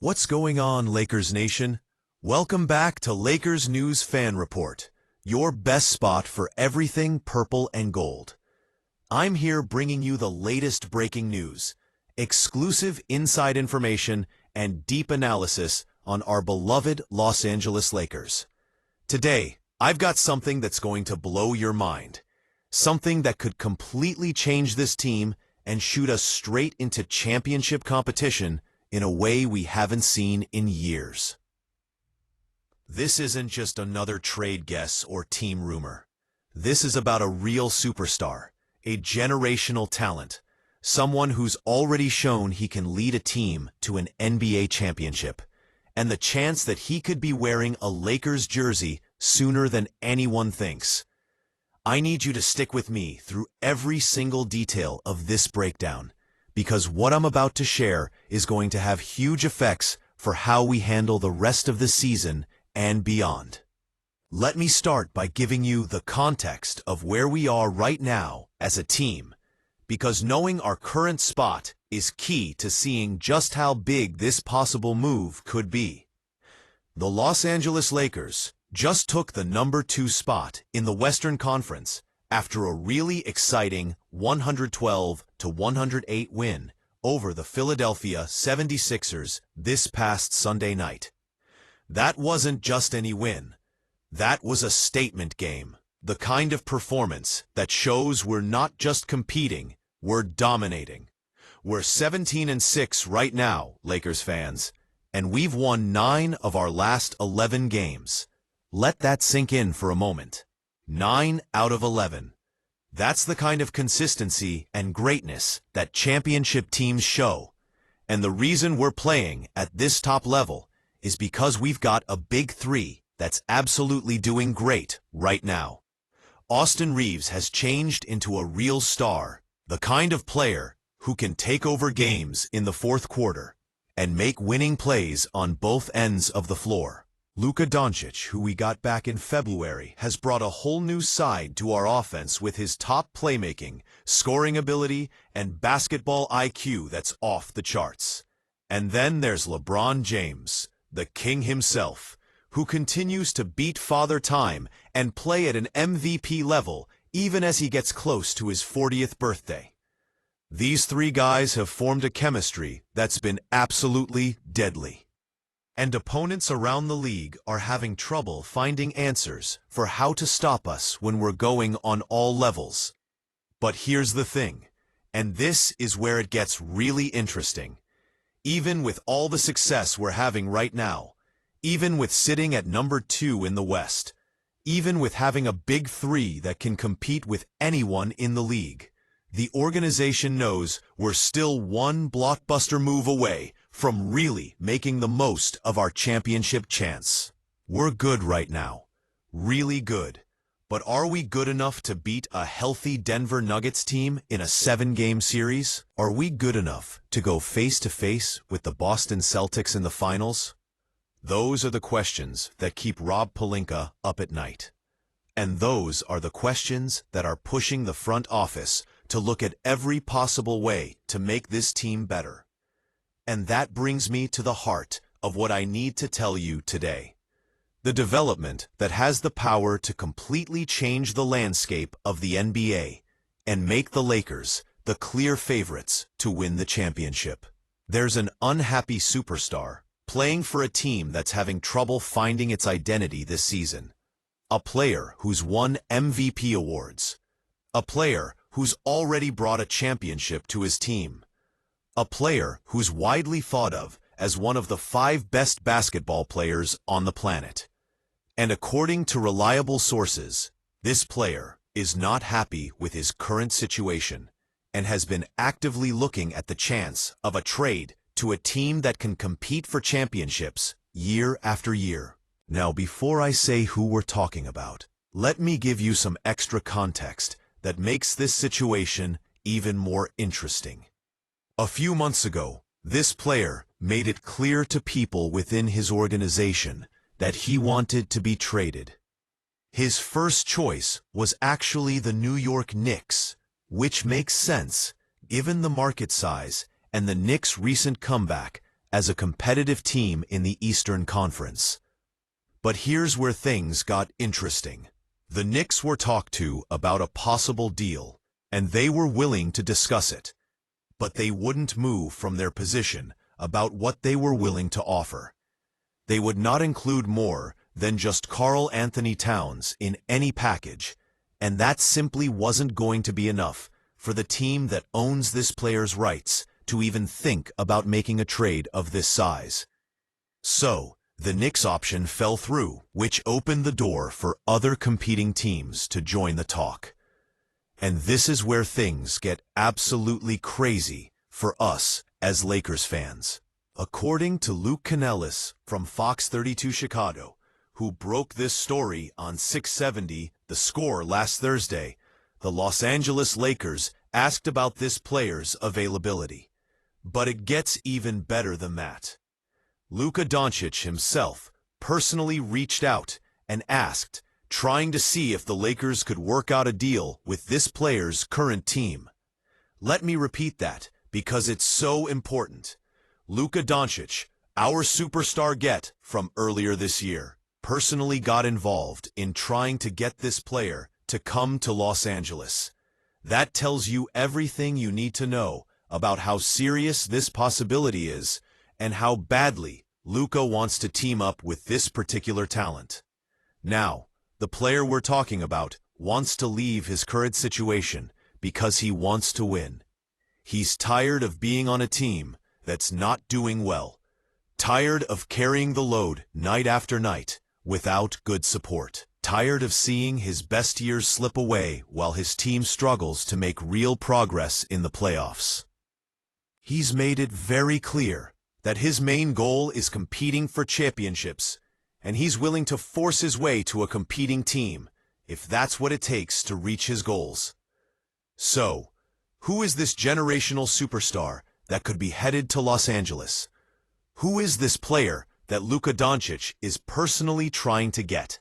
What's going on, Lakers Nation? Welcome back to Lakers News Fan Report, your best spot for everything purple and gold. I'm here bringing you the latest breaking news, exclusive inside information, and deep analysis on our beloved Los Angeles Lakers. Today, I've got something that's going to blow your mind, something that could completely change this team and shoot us straight into championship competition in a way we haven't seen in years. This isn't just another trade guess or team rumor. This is about a real superstar, a generational talent, someone who's already shown he can lead a team to an NBA championship, and the chance that he could be wearing a Lakers jersey sooner than anyone thinks. I need you to stick with me through every single detail of this breakdown, because what I'm about to share is going to have huge effects for how we handle the rest of the season and beyond. Let me start by giving you the context of where we are right now as a team, because knowing our current spot is key to seeing just how big this possible move could be. The Los Angeles Lakers just took the number 2 spot in the Western Conference after a really exciting 112-108 win over the Philadelphia 76ers this past Sunday night. That wasn't just any win. That was a statement game, the kind of performance that shows we're not just competing, we're dominating. We're 17-6 right now, Lakers fans, and we've won 9 of our last 11 games. Let that sink in for a moment. 9 out of 11. That's the kind of consistency and greatness that championship teams show. And the reason we're playing at this top level is because we've got a big 3 that's absolutely doing great right now. Austin Reaves has changed into a real star, the kind of player who can take over games in the fourth quarter and make winning plays on both ends of the floor. Luka Doncic, who we got back in February, has brought a whole new side to our offense with his top playmaking, scoring ability, and basketball IQ that's off the charts. And then there's LeBron James, the king himself, who continues to beat Father Time and play at an MVP level even as he gets close to his 40th birthday. These 3 guys have formed a chemistry that's been absolutely deadly. And opponents around the league are having trouble finding answers for how to stop us when we're going on all levels. But here's the thing, and this is where it gets really interesting. Even with all the success we're having right now, even with sitting at number 2 in the West, even with having a big 3 that can compete with anyone in the league, the organization knows we're still one blockbuster move away from really making the most of our championship chance. We're good right now, really good. But are we good enough to beat a healthy Denver Nuggets team in a 7-game series? Are we good enough to go face-to-face with the Boston Celtics in the finals? Those are the questions that keep Rob Pelinka up at night. And those are the questions that are pushing the front office to look at every possible way to make this team better. And that brings me to the heart of what I need to tell you today. The development that has the power to completely change the landscape of the NBA and make the Lakers the clear favorites to win the championship. There's an unhappy superstar playing for a team that's having trouble finding its identity this season. A player who's won MVP awards. A player who's already brought a championship to his team. A player who's widely thought of as one of the 5 best basketball players on the planet. And according to reliable sources, this player is not happy with his current situation and has been actively looking at the chance of a trade to a team that can compete for championships year after year. Now, before I say who we're talking about, let me give you some extra context that makes this situation even more interesting. A few months ago, this player made it clear to people within his organization that he wanted to be traded. His first choice was actually the New York Knicks, which makes sense given the market size and the Knicks' recent comeback as a competitive team in the Eastern Conference. But here's where things got interesting. The Knicks were talked to about a possible deal, and they were willing to discuss it. But they wouldn't move from their position about what they were willing to offer. They would not include more than just Karl Anthony Towns in any package, and that simply wasn't going to be enough for the team that owns this player's rights to even think about making a trade of this size. So, the Knicks option fell through, which opened the door for other competing teams to join the talk. And this is where things get absolutely crazy for us as Lakers fans. According to Luke Canellis from Fox 32 Chicago, who broke this story on 670 The Score last Thursday, the Los Angeles Lakers asked about this player's availability. But it gets even better than that. Luka Doncic himself personally reached out and asked, trying to see if the Lakers could work out a deal with this player's current team. Let me repeat that, because it's so important. Luka Doncic, our superstar get from earlier this year, personally got involved in trying to get this player to come to Los Angeles. That tells you everything you need to know about how serious this possibility is and how badly Luka wants to team up with this particular talent. Now, the player we're talking about wants to leave his current situation because he wants to win. He's tired of being on a team that's not doing well, tired of carrying the load night after night without good support, tired of seeing his best years slip away while his team struggles to make real progress in the playoffs. He's made it very clear that his main goal is competing for championships, and he's willing to force his way to a competing team if that's what it takes to reach his goals. So, who is this generational superstar that could be headed to Los Angeles? Who is this player that Luka Doncic is personally trying to get?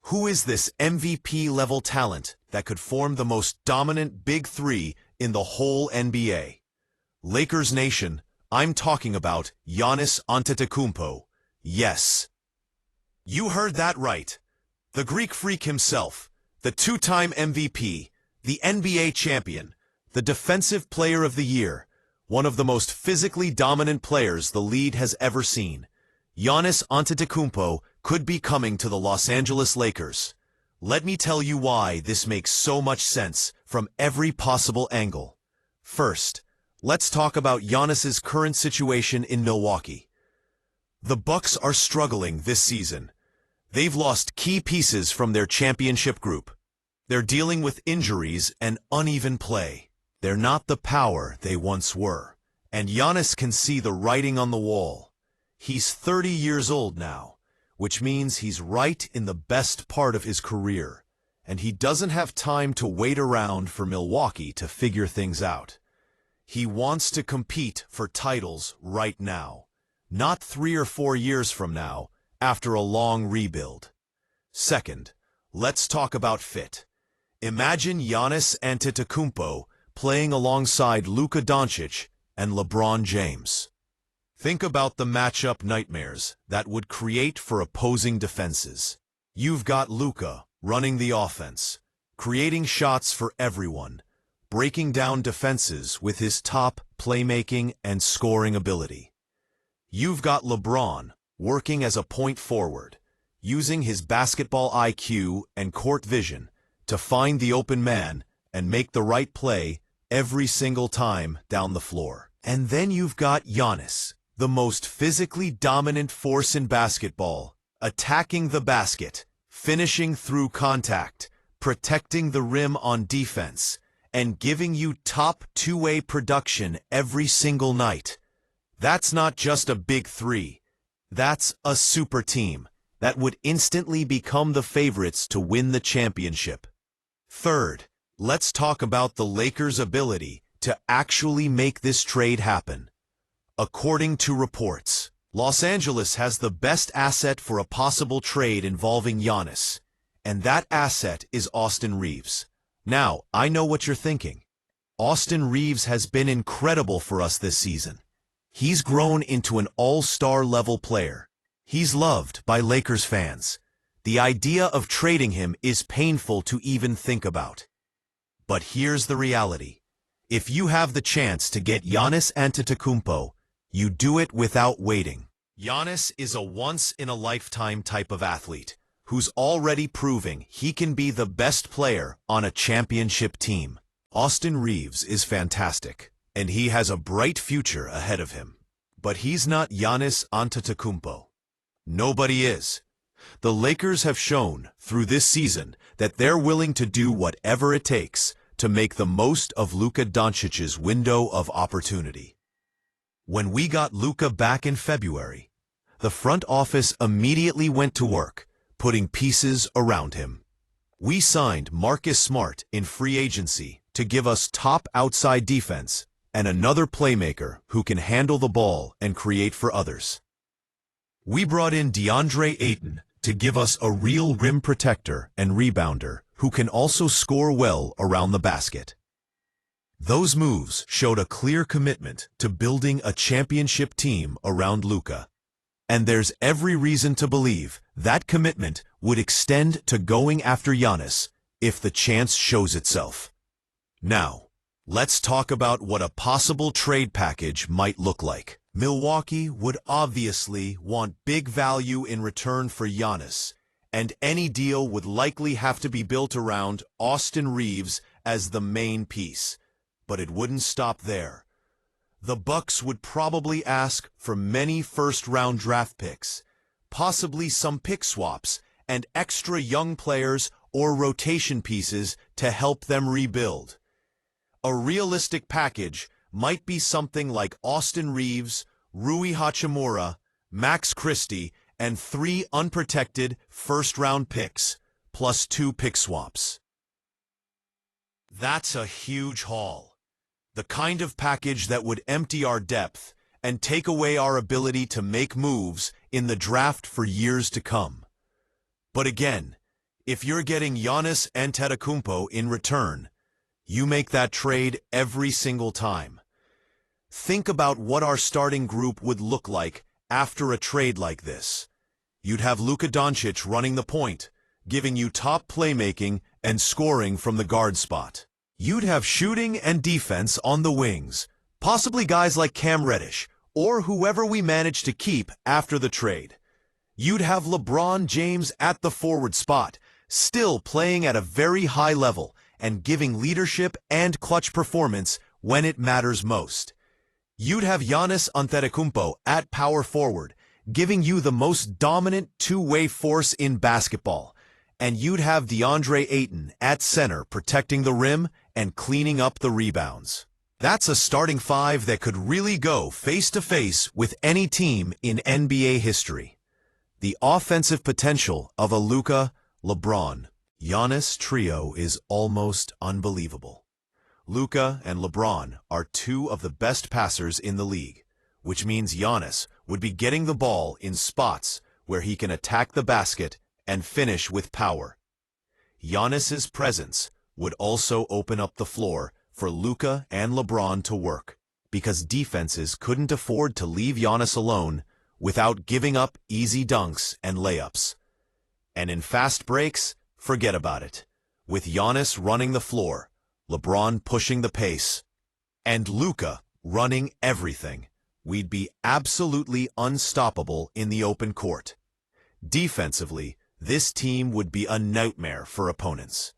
Who is this MVP-level talent that could form the most dominant big three in the whole NBA? Lakers Nation, I'm talking about Giannis Antetokounmpo. Yes. You heard that right. The Greek freak himself, the two-time MVP, the NBA champion, the Defensive Player of the Year, one of the most physically dominant players the league has ever seen. Giannis Antetokounmpo could be coming to the Los Angeles Lakers. Let me tell you why this makes so much sense from every possible angle. First, let's talk about Giannis's current situation in Milwaukee. The Bucks are struggling this season. They've lost key pieces from their championship group. They're dealing with injuries and uneven play. They're not the power they once were. And Giannis can see the writing on the wall. He's 30 years old now, which means he's right in the best part of his career. And he doesn't have time to wait around for Milwaukee to figure things out. He wants to compete for titles right now, not 3 or 4 years from now, after a long rebuild. Second, let's talk about fit. Imagine Giannis Antetokounmpo playing alongside Luka Doncic and LeBron James. Think about the matchup nightmares that would create for opposing defenses. You've got Luka running the offense, creating shots for everyone, breaking down defenses with his top playmaking and scoring ability. You've got LeBron working as a point forward, using his basketball IQ and court vision to find the open man and make the right play every single time down the floor. And then you've got Giannis, the most physically dominant force in basketball, attacking the basket, finishing through contact, protecting the rim on defense, and giving you top two-way production every single night. That's not just a big three. That's a super team that would instantly become the favorites to win the championship. Third, let's talk about the Lakers' ability to actually make this trade happen. According to reports, Los Angeles has the best asset for a possible trade involving Giannis, and that asset is Austin Reeves. Now, I know what you're thinking. Austin Reeves has been incredible for us this season. He's grown into an all-star level player. He's loved by Lakers fans. The idea of trading him is painful to even think about. But here's the reality. If you have the chance to get Giannis Antetokounmpo, you do it without waiting. Giannis is a once-in-a-lifetime type of athlete who's already proving he can be the best player on a championship team. Austin Reeves is fantastic, and he has a bright future ahead of him. But he's not Giannis Antetokounmpo. Nobody is. The Lakers have shown through this season that they're willing to do whatever it takes to make the most of Luka Doncic's window of opportunity. When we got Luka back in February, the front office immediately went to work, putting pieces around him. We signed Marcus Smart in free agency to give us top outside defense and another playmaker who can handle the ball and create for others. We brought in DeAndre Ayton to give us a real rim protector and rebounder who can also score well around the basket. Those moves showed a clear commitment to building a championship team around Luka. And there's every reason to believe that commitment would extend to going after Giannis if the chance shows itself. Now, let's talk about what a possible trade package might look like. Milwaukee would obviously want big value in return for Giannis, and any deal would likely have to be built around Austin Reeves as the main piece. But it wouldn't stop there. The Bucks would probably ask for many first-round draft picks, possibly some pick swaps, and extra young players or rotation pieces to help them rebuild. A realistic package might be something like Austin Reeves, Rui Hachimura, Max Christie, and 3 unprotected first-round picks, plus 2 pick swaps. That's a huge haul. The kind of package that would empty our depth and take away our ability to make moves in the draft for years to come. But again, if you're getting Giannis Antetokounmpo in return, you make that trade every single time. Think about what our starting group would look like after a trade like this. You'd have Luka Doncic running the point, giving you top playmaking and scoring from the guard spot. You'd have shooting and defense on the wings, possibly guys like Cam Reddish, or whoever we manage to keep after the trade. You'd have LeBron James at the forward spot, still playing at a very high level and giving leadership and clutch performance when it matters most. You'd have Giannis Antetokounmpo at power forward, giving you the most dominant two-way force in basketball. And you'd have DeAndre Ayton at center protecting the rim and cleaning up the rebounds. That's a starting 5 that could really go face-to-face with any team in NBA history. The offensive potential of a Luka, LeBron, Giannis trio is almost unbelievable. Luka and LeBron are 2 of the best passers in the league, which means Giannis would be getting the ball in spots where he can attack the basket and finish with power. Giannis's presence would also open up the floor for Luka and LeBron to work, because defenses couldn't afford to leave Giannis alone without giving up easy dunks and layups. And in fast breaks, forget about it. With Giannis running the floor, LeBron pushing the pace, and Luka running everything, we'd be absolutely unstoppable in the open court. Defensively, this team would be a nightmare for opponents.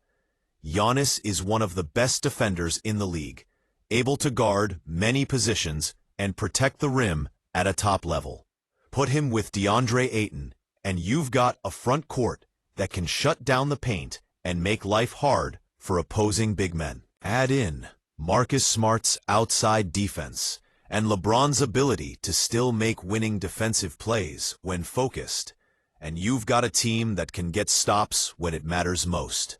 Giannis is one of the best defenders in the league, able to guard many positions and protect the rim at a top level. Put him with DeAndre Ayton, and you've got a front court that can shut down the paint and make life hard for opposing big men. Add in Marcus Smart's outside defense and LeBron's ability to still make winning defensive plays when focused, and you've got a team that can get stops when it matters most.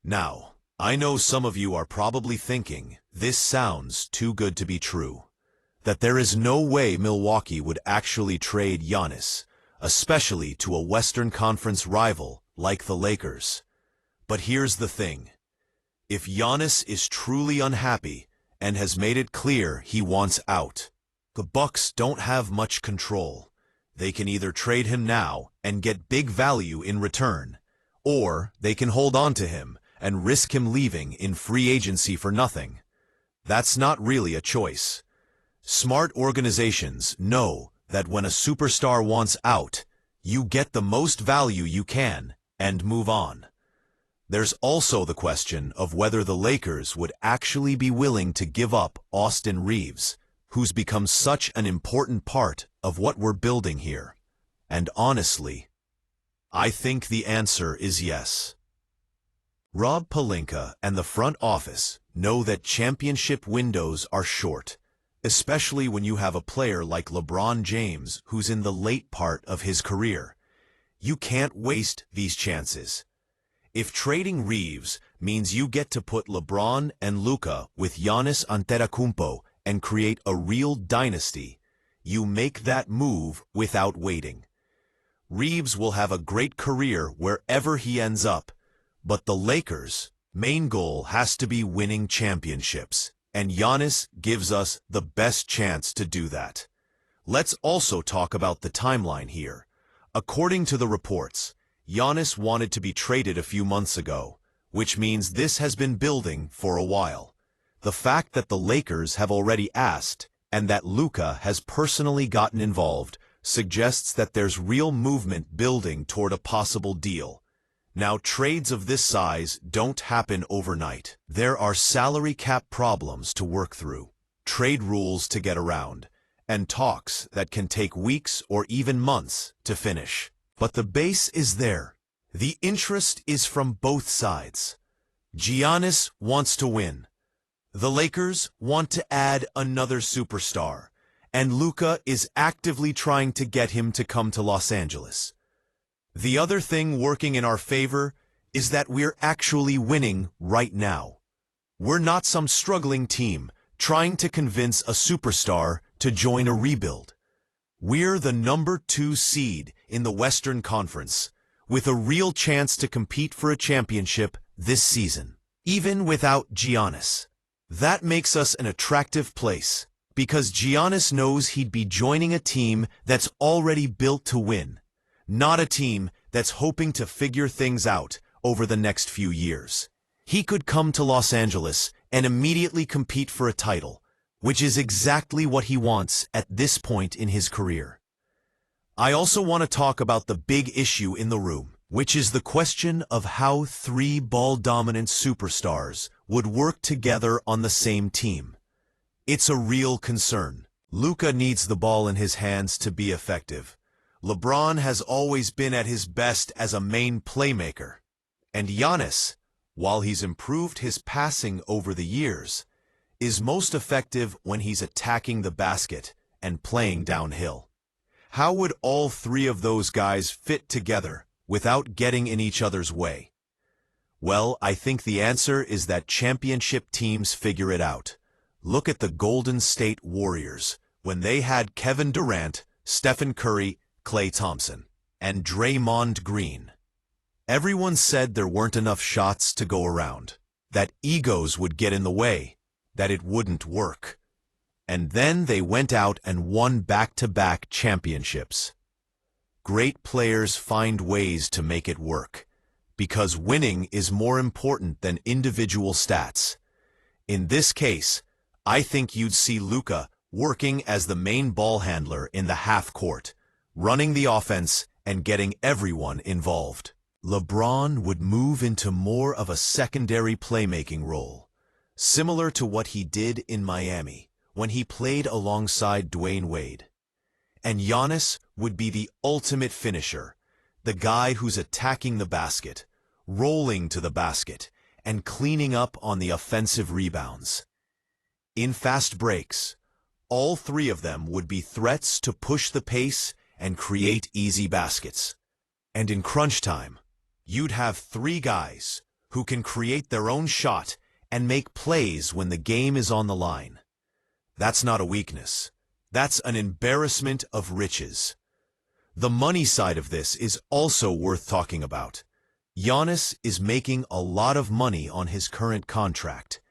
Now, I know some of you are probably thinking, this sounds too good to be true, that there is no way Milwaukee would actually trade Giannis, especially to a Western Conference rival like the Lakers. But here's the thing. If Giannis is truly unhappy and has made it clear he wants out, The Bucks don't have much control. They can either trade him now and get big value in return, or they can hold on to him and risk him leaving in free agency for nothing. That's not really a choice. Smart organizations know that when a superstar wants out, you get the most value you can and move on. There's also the question of whether the Lakers would actually be willing to give up Austin Reeves, who's become such an important part of what we're building here. And honestly, I think the answer is yes. Rob Pelinka and the front office know that championship windows are short, especially when you have a player like LeBron James who's in the late part of his career. You can't waste these chances. If trading Reeves means you get to put LeBron and Luka with Giannis Antetokounmpo and create a real dynasty, you make that move without waiting. Reeves will have a great career wherever he ends up, but the Lakers' main goal has to be winning championships, and Giannis gives us the best chance to do that. Let's also talk about the timeline here. According to the reports, Giannis wanted to be traded a few months ago, which means this has been building for a while. The fact that the Lakers have already asked and that Luka has personally gotten involved suggests that there's real movement building toward a possible deal. Now, trades of this size don't happen overnight. There are salary cap problems to work through, trade rules to get around, and talks that can take weeks or even months to finish. But the base is there. The interest is from both sides. Giannis wants to win. The Lakers want to add another superstar, and Luka is actively trying to get him to come to Los Angeles. The other thing working in our favor is that we're actually winning right now. We're not some struggling team trying to convince a superstar to join a rebuild. We're the number 2 seed in the Western Conference, with a real chance to compete for a championship this season, even without Giannis. That makes us an attractive place, because Giannis knows he'd be joining a team that's already built to win, not a team that's hoping to figure things out over the next few years. He could come to Los Angeles and immediately compete for a title, which is exactly what he wants at this point in his career. I also want to talk about the big issue in the room, which is the question of how 3 ball-dominant superstars would work together on the same team. It's a real concern. Luka needs the ball in his hands to be effective. LeBron has always been at his best as a main playmaker. And Giannis, while he's improved his passing over the years, is most effective when he's attacking the basket and playing downhill. How would all 3 of those guys fit together without getting in each other's way? Well, I think the answer is that championship teams figure it out. Look at the Golden State Warriors when they had Kevin Durant, Stephen Curry, Klay Thompson, and Draymond Green. Everyone said there weren't enough shots to go around, that egos would get in the way, that it wouldn't work. And then they went out and won back-to-back championships. Great players find ways to make it work, because winning is more important than individual stats. In this case, I think you'd see Luka working as the main ball handler in the half court, running the offense and getting everyone involved. LeBron would move into more of a secondary playmaking role, similar to what he did in Miami when he played alongside Dwayne Wade. And Giannis would be the ultimate finisher, the guy who's attacking the basket, rolling to the basket, and cleaning up on the offensive rebounds. In fast breaks, all 3 of them would be threats to push the pace and create easy baskets. And in crunch time, you'd have 3 guys who can create their own shot and make plays when the game is on the line. That's not a weakness. That's an embarrassment of riches. The money side of this is also worth talking about. Giannis is making a lot of money on his current contract,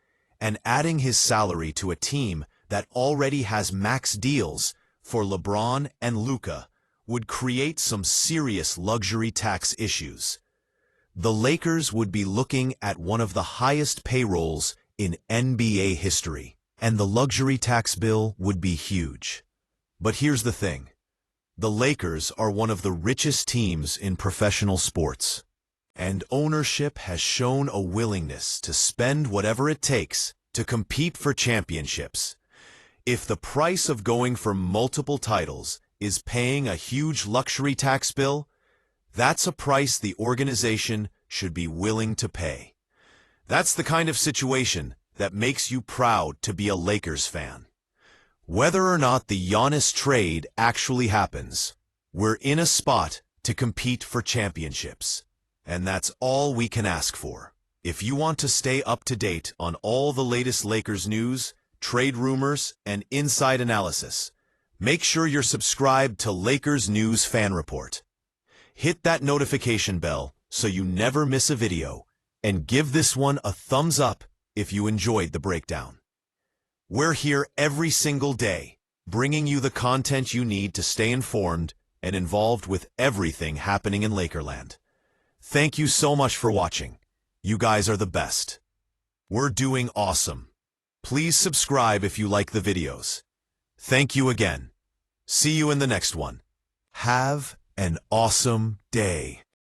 and adding his salary to a team that already has max deals for LeBron and Luka would create some serious luxury tax issues. The Lakers would be looking at one of the highest payrolls in NBA history, and the luxury tax bill would be huge. But here's the thing. The Lakers are one of the richest teams in professional sports, and ownership has shown a willingness to spend whatever it takes to compete for championships. If the price of going for multiple titles is paying a huge luxury tax bill, that's a price the organization should be willing to pay. That's the kind of situation that makes you proud to be a Lakers fan. Whether or not the Giannis trade actually happens, we're in a spot to compete for championships. And that's all we can ask for. If you want to stay up to date on all the latest Lakers news, trade rumors, and inside analysis, make sure you're subscribed to Lakers News Fan Report. Hit that notification bell so you never miss a video, and give this one a thumbs up if you enjoyed the breakdown. We're here every single day, bringing you the content you need to stay informed and involved with everything happening in Lakerland. Thank you so much for watching. You guys are the best. We're doing awesome. Please subscribe if you like the videos. Thank you again. See you in the next one. Have an awesome day.